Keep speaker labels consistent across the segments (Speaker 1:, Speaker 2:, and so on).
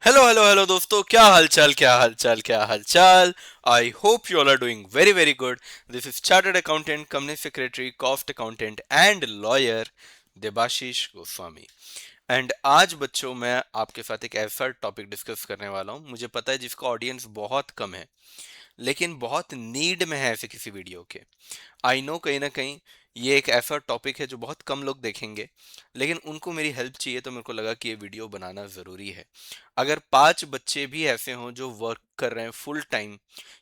Speaker 1: Hello hello hello दोस्तों, क्या हालचाल क्या हालचाल क्या हालचाल। I hope you all are doing very very good. This is chartered accountant, company secretary, cost accountant and lawyer Debashish Goswami. And आज बच्चों मैं आपके साथ एक ऐसा टॉपिक डिस्कस करने वाला हूँ, मुझे पता है जिसका ऑडियंस बहुत कम है लेकिन बहुत नीड में है ऐसे किसी वीडियो के। आई नो कहीं ना कहीं ये एक ऐसा टॉपिक है जो बहुत कम लोग देखेंगे, लेकिन उनको मेरी हेल्प चाहिए तो मेरे को लगा कि ये वीडियो बनाना ज़रूरी है। अगर 5 बच्चे भी ऐसे हों जो वर्क कर रहे हैं फुल टाइम,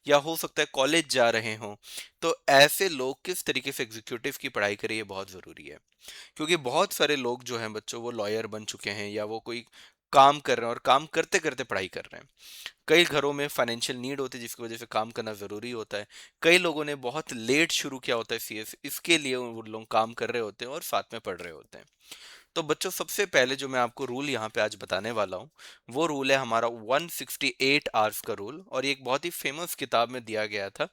Speaker 1: या हो सकता है कॉलेज जा रहे हों, तो ऐसे लोग किस तरीके से एग्जीक्यूटिव की पढ़ाई करें ये बहुत ज़रूरी है। क्योंकि बहुत सारे लोग जो हैं बच्चों, वो लॉयर बन चुके हैं या वो कोई काम कर रहे हैं और काम करते करते पढ़ाई कर रहे हैं। कई घरों में फाइनेंशियल नीड होती है जिसकी वजह से काम करना ज़रूरी होता है। कई लोगों ने बहुत लेट शुरू किया होता है सीएस, इसके लिए वो लोग काम कर रहे होते हैं और साथ में पढ़ रहे होते हैं। तो बच्चों, सबसे पहले जो मैं आपको रूल यहाँ पे आज बताने वाला हूँ, वो रूल है हमारा 168 आवर्स का रूल, और ये एक बहुत ही फेमस किताब में दिया गया था।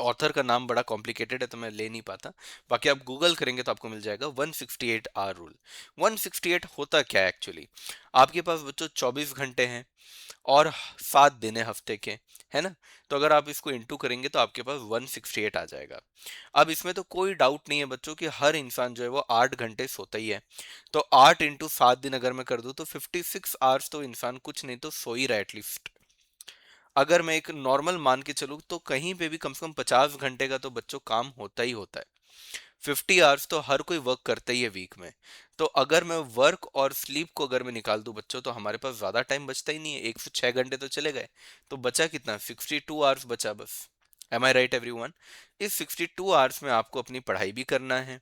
Speaker 1: ऑथर का नाम बड़ा कॉम्प्लिकेटेड है तो मैं ले नहीं पाता, बाकी आप गूगल करेंगे तो आपको मिल जाएगा 168 आवर रूल। 168 होता क्या है एक्चुअली? आपके पास बच्चों 24 घंटे हैं और 7 दिन है हफ्ते के, है ना? तो अगर आप इसको इंटू करेंगे तो आपके पास 168 आ जाएगा। अब इसमें तो कोई डाउट नहीं है बच्चों कि हर इंसान जो है वो 8 घंटे सोता ही है। तो 8 इंटू 7 दिन अगर मैं कर दूं तो 56 आवर्स तो इंसान कुछ नहीं तो सो ही रहा है एटलीस्ट। अगर मैं एक नॉर्मल मान के चलूँ तो कहीं पे भी कम से कम 50 घंटे का तो बच्चों काम होता ही होता है। 50 आवर्स तो हर कोई वर्क करता ही है वीक में। तो अगर मैं वर्क और स्लीप को अगर मैं निकाल दूं बच्चों, तो हमारे पास ज्यादा टाइम बचता ही नहीं है। 106 घंटे तो चले गए, तो बचा कितना? 62 आवर्स बचा बस। एम आई राइट एवरीवन? इस 62 आवर्स में आपको अपनी पढ़ाई भी करना है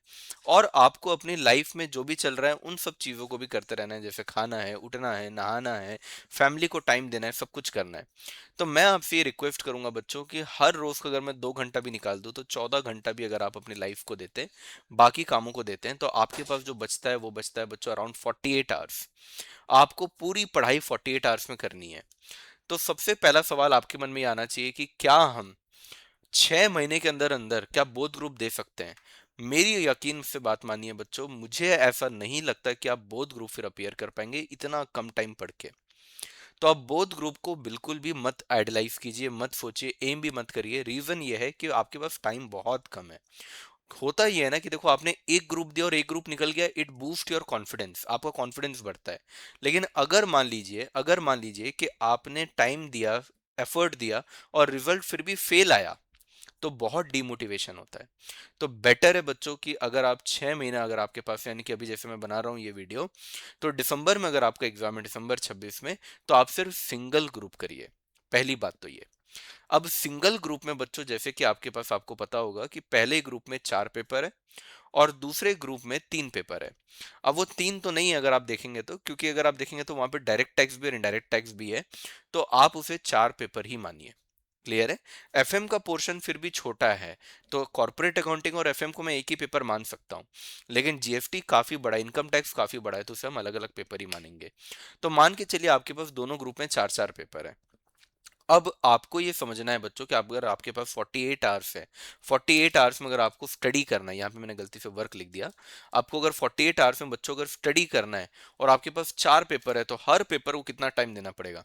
Speaker 1: और आपको अपनी लाइफ में जो भी चल रहा है उन सब चीज़ों को भी करते रहना है, जैसे खाना है, उठना है, नहाना है, फैमिली को टाइम देना है, सब कुछ करना है। तो मैं आपसे ये रिक्वेस्ट करूंगा बच्चों कि हर रोज का अगर मैं 2 घंटा भी निकाल दूं तो 14 घंटा भी अगर आप अपनी लाइफ को देते हैं, बाकी कामों को देते हैं, तो आपके पास जो बचता है वो बचता है बच्चों अराउंड 48 आवर्स। आपको पूरी पढ़ाई 48 आवर्स में करनी है। तो सबसे पहला सवाल आपके मन में ये आना चाहिए कि क्या हम 6 महीने के अंदर अंदर क्या बोध ग्रुप दे सकते हैं? मेरी यकीन से बात मानिए बच्चों, मुझे ऐसा नहीं लगता कि आप बोध ग्रुप फिर अपियर कर पाएंगे इतना कम टाइम पढ़ के। तो आप बोथ ग्रुप को बिल्कुल भी मत आइडलाइज कीजिए, मत सोचिए, एम भी मत करिए। रीजन ये है कि आपके पास टाइम बहुत कम है। होता ही है ना कि देखो, आपने एक ग्रुप दिया और एक ग्रुप निकल गया, इट बूस्ट योर कॉन्फिडेंस, आपका कॉन्फिडेंस बढ़ता है। लेकिन अगर मान लीजिए कि आपने टाइम दिया, एफर्ट दिया, और रिजल्ट फिर भी फेल आया, तो बहुत डिमोटिवेशन होता है। तो बेटर है बच्चों कि अगर आप 6 महीना अगर आपके पास, यानी कि अभी जैसे मैं बना रहा हूँ ये वीडियो, तो दिसंबर में अगर आपका एग्जाम है, दिसंबर 26 में, तो आप सिर्फ सिंगल ग्रुप करिए। पहली बात तो ये। अब सिंगल ग्रुप में बच्चों, जैसे कि आपके पास, आपको पता होगा कि पहले ग्रुप में 4 पेपर है और दूसरे ग्रुप में 3 पेपर है। अब वो तीन तो नहीं है अगर आप देखेंगे तो, क्योंकि अगर आप देखेंगे तो वहां पे डायरेक्ट टैक्स भी और इनडायरेक्ट टैक्स भी है। तो आप उसे 4 पेपर ही मानिए। क्लियर है? एफएम का पोर्शन फिर भी छोटा है, तो कॉर्पोरेट अकाउंटिंग और एफएम को मैं एक ही पेपर मान सकता हूँ। लेकिन जीएसटी काफी बड़ा, इनकम टैक्स काफी बड़ा है, तो उसे हम अलग अलग पेपर ही मानेंगे। तो मान के चलिए आपके पास दोनों ग्रुप में 4 4 पेपर है। अब आपको ये समझना है बच्चों कि आप, अगर आपके पास 48 आवर्स है, 48 आवर्स में अगर आपको स्टडी करना है, यहाँ पे मैंने गलती से वर्क लिख दिया। आपको अगर 48 आवर्स में बच्चों अगर स्टडी करना है और आपके पास 4 पेपर है, तो हर पेपर को कितना टाइम देना पड़ेगा?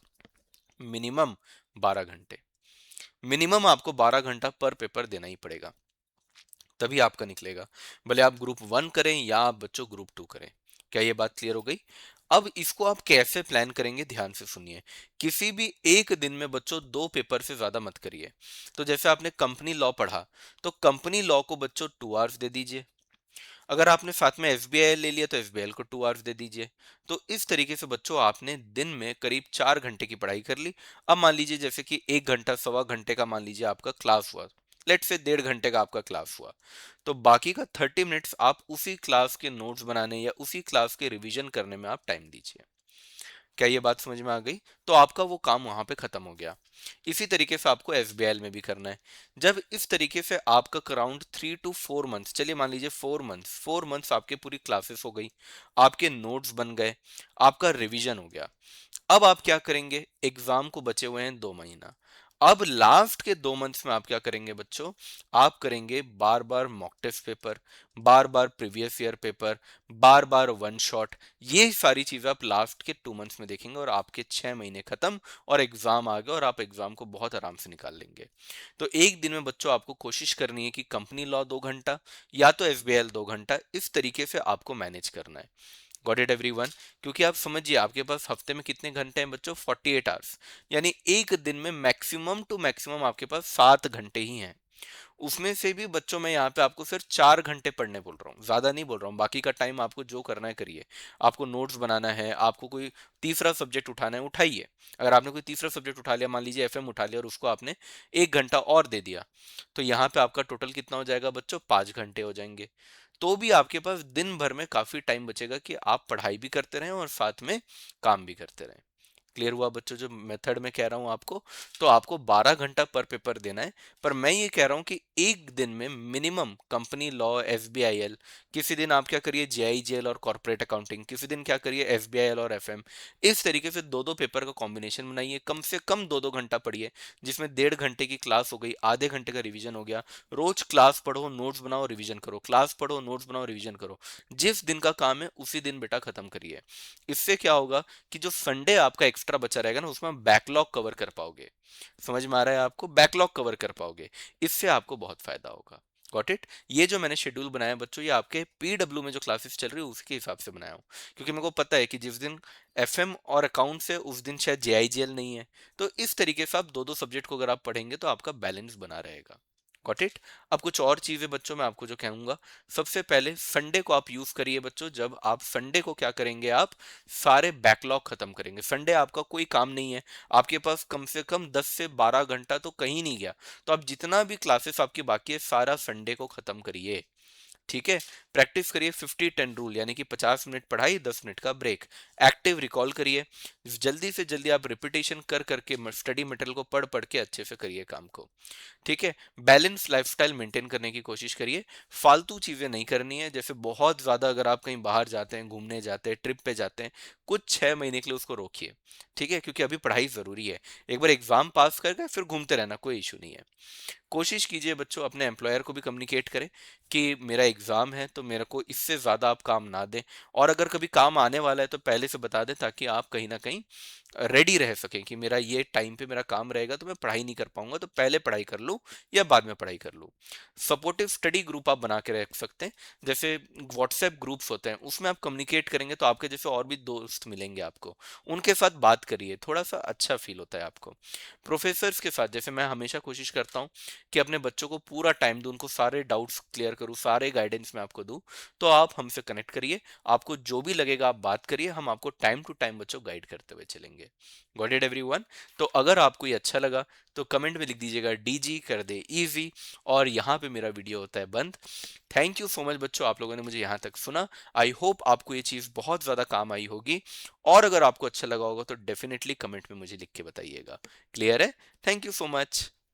Speaker 1: मिनिमम 12 घंटे। मिनिमम आपको 12 घंटा पर पेपर देना ही पड़ेगा, तभी आपका निकलेगा। भले आप ग्रुप 1 करें या आप बच्चों ग्रुप 2 करें। क्या ये बात क्लियर हो गई? अब इसको आप कैसे प्लान करेंगे, ध्यान से सुनिए। किसी भी एक दिन में बच्चों 2 पेपर से ज्यादा मत करिए। तो जैसे आपने कंपनी लॉ पढ़ा, तो कंपनी लॉ को बच्चों 2 आवर्स दे दीजिए। अगर आपने साथ में एसबीआई ले लिया तो एसबीआई को 2 आवर्स दे दीजिए। तो इस तरीके से बच्चों आपने दिन में करीब 4 घंटे की पढ़ाई कर ली। अब मान लीजिए जैसे कि 1 घंटा, सवा घंटे का मान लीजिए आपका क्लास हुआ, लेट से 1.5 घंटे का आपका क्लास हुआ, तो बाकी का 30 मिनट्स आप उसी क्लास के नोट्स बनाने या उसी क्लास के रिवीजन करने में आप टाइम दीजिए। क्या ये बात समझ में आ गई? तो आपका वो काम वहां पे खत्म हो गया। इसी तरीके से आपको एसबीआई में भी करना है। जब इस तरीके से आपका अराउंड 3 to 4 मंथ्स, चलिए मान लीजिए 4 मंथ्स, 4 मंथ्स आपके पूरी क्लासेस हो गई, आपके नोट्स बन गए, आपका रिवीजन हो गया। अब आप क्या करेंगे? एग्जाम को बचे हुए हैं 2 महीना। अब लास्ट के 2 मंथ्स में आप क्या करेंगे बच्चों, आप करेंगे बार बार मॉक टेस्ट पेपर, बार बार प्रीवियस ईयर पेपर, बार बार वन शॉट। ये सारी चीजें आप लास्ट के 2 मंथ्स में देखेंगे और आपके 6 महीने खत्म और एग्जाम आ गए और आप एग्जाम को बहुत आराम से निकाल लेंगे। तो एक दिन में बच्चों आपको कोशिश करनी है कि कंपनी लॉ 2 घंटा या तो एसबीआई 2 घंटा, इस तरीके से आपको मैनेज करना है। Got it everyone? क्योंकि आप समझिए आपके पास हफ्ते में कितने घंटे हैं बच्चों, 48 आवर्स। यानी एक दिन में मैक्सिमम टू मैक्सिमम आपके पास 7 घंटे ही हैं। उसमें से भी बच्चों मैं यहाँ पे आपको सिर्फ 4 घंटे पढ़ने बोल रहा हूँ, ज्यादा नहीं बोल रहा हूँ। बाकी का टाइम आपको जो करना है करिए। आपको नोट्स बनाना है, आपको कोई तीसरा सब्जेक्ट उठाना है उठाइए। अगर आपने कोई तीसरा सब्जेक्ट उठा लिया, मान लीजिए एफएम उठा लिया और उसको आपने 1 घंटा और दे दिया, तो यहाँ पे आपका टोटल कितना हो जाएगा बच्चों, 5 घंटे हो जाएंगे। तो भी आपके पास दिन भर में काफी टाइम बचेगा कि आप पढ़ाई भी करते रहें और साथ में काम भी करते रहें। क्लियर हुआ बच्चों जो मेथड में कह रहा हूं आपको? तो आपको 12 घंटा पर पेपर देना है। पर मैं ये कह रहा हूं कि एक दिन में मिनिमम कंपनी लॉ, एसबीआईएल, किसी दिन आप क्या करिए जेआईजीएल और कॉर्पोरेट अकाउंटिंग, किसी दिन क्या करिए एसबीआईएल और एफएम। इस तरीके से दो दो पेपर का कॉम्बिनेशन बनाइए, कम से कम 2-2 घंटा पढ़िए, जिसमें 1.5 घंटे की क्लास हो गई, आधे घंटे का रिवीजन हो गया। रोज क्लास पढ़ो, नोट्स बनाओ, रिवीजन करो, क्लास पढ़ो, नोट्स बनाओ, रिवीजन करो। जिस दिन का काम है उसी दिन बेटा खत्म करिए। इससे क्या होगा कि जो संडे आपका एक्स्ट्रा बचा रहेगा ना, उसमें आप बैकलॉग कवर कर पाओगे। समझ में आ रहा है आपको? बैकलॉग कवर कर पाओगे। इससे आपको बहुत फायदा होगा। Got it? ये जो मैंने शेड्यूल बनाया बच्चों, ये आपके पीडब्ल्यू में जो क्लासेस चल रही है उसके हिसाब से बनाया हूँ। क्योंकि मेरे को पता है कि जिस दिन एफएम और अकाउंट है उस दिन शायद जेआईजीएल नहीं है। तो इस तरीके से आप दो दो सब्जेक्ट को अगर आप पढ़ेंगे तो आपका बैलेंस बना रहेगा। Got it? अब कुछ और चीजें बच्चों मैं आपको जो कहूंगा, सबसे पहले संडे को आप यूज करिए बच्चों। जब आप संडे को क्या करेंगे, आप सारे बैकलॉग खत्म करेंगे। संडे आपका कोई काम नहीं है, आपके पास कम से कम 10 से 12 घंटा तो कहीं नहीं गया। तो आप जितना भी क्लासेस आपकी बाकी है सारा संडे को खत्म करिए। ठीक है? प्रैक्टिस करिए 50-10 रूल, यानी कि 50 मिनट पढ़ाई, 10 मिनट का ब्रेक। एक्टिव रिकॉल करिए, जल्दी से जल्दी आप रिपीटेशन कर करके स्टडी मटेरियल को पढ़ पढ़ के अच्छे से करिए काम को। ठीक है? बैलेंस लाइफस्टाइल मेंटेन करने की कोशिश करिए। फालतू चीजें नहीं करनी है, जैसे बहुत ज्यादा अगर आप कहीं बाहर जाते हैं, घूमने जाते हैं, ट्रिप पे जाते हैं, कुछ 6 महीने के लिए उसको रोकिए। ठीक है? क्योंकि अभी पढ़ाई जरूरी है। एक बार एग्जाम पास कर गए फिर घूमते रहना, कोई इशू नहीं है। कोशिश कीजिए बच्चों अपने एम्प्लॉयर को भी कम्युनिकेट करें कि मेरा एग्जाम है तो मेरे को इससे ज़्यादा आप काम ना दें। और अगर कभी काम आने वाला है तो पहले से बता दें, ताकि आप कहीं ना कहीं रेडी रह सकें कि मेरा ये टाइम पे मेरा काम रहेगा तो मैं पढ़ाई नहीं कर पाऊंगा, तो पहले पढ़ाई कर लूँ या बाद में पढ़ाई कर लूँ। सपोर्टिव स्टडी ग्रुप आप बना के रख सकते हैं। जैसे व्हाट्सएप ग्रुप्स होते हैं, उसमें आप कम्युनिकेट करेंगे तो आपके जैसे और भी दोस्त मिलेंगे आपको। उनके साथ बात करिए, थोड़ा सा अच्छा फील होता है आपको। प्रोफेसर्स के साथ जैसे मैं हमेशा कोशिश करता हूँ कि अपने बच्चों को पूरा टाइम दूं, उनको सारे डाउट्स क्लियर करूं, सारे गाइडेंस मैं आपको दूं। तो आप हमसे कनेक्ट करिए, आपको जो भी लगेगा आप बात करिए, हम आपको टाइम टू टाइम बच्चों गाइड करते हुए चलेंगे। Got it everyone? तो अगर आपको ये अच्छा लगा तो कमेंट में लिख दीजिएगा डीजी कर दे इजी, और यहाँ पे मेरा वीडियो होता है बंद। थैंक यू सो मच बच्चों, आप लोगों ने मुझे यहाँ तक सुना। आई होप आपको ये चीज़ बहुत ज़्यादा काम आई होगी, और अगर आपको अच्छा लगा होगा तो डेफिनेटली कमेंट में मुझे लिख के बताइएगा। क्लियर है? Thank you so much.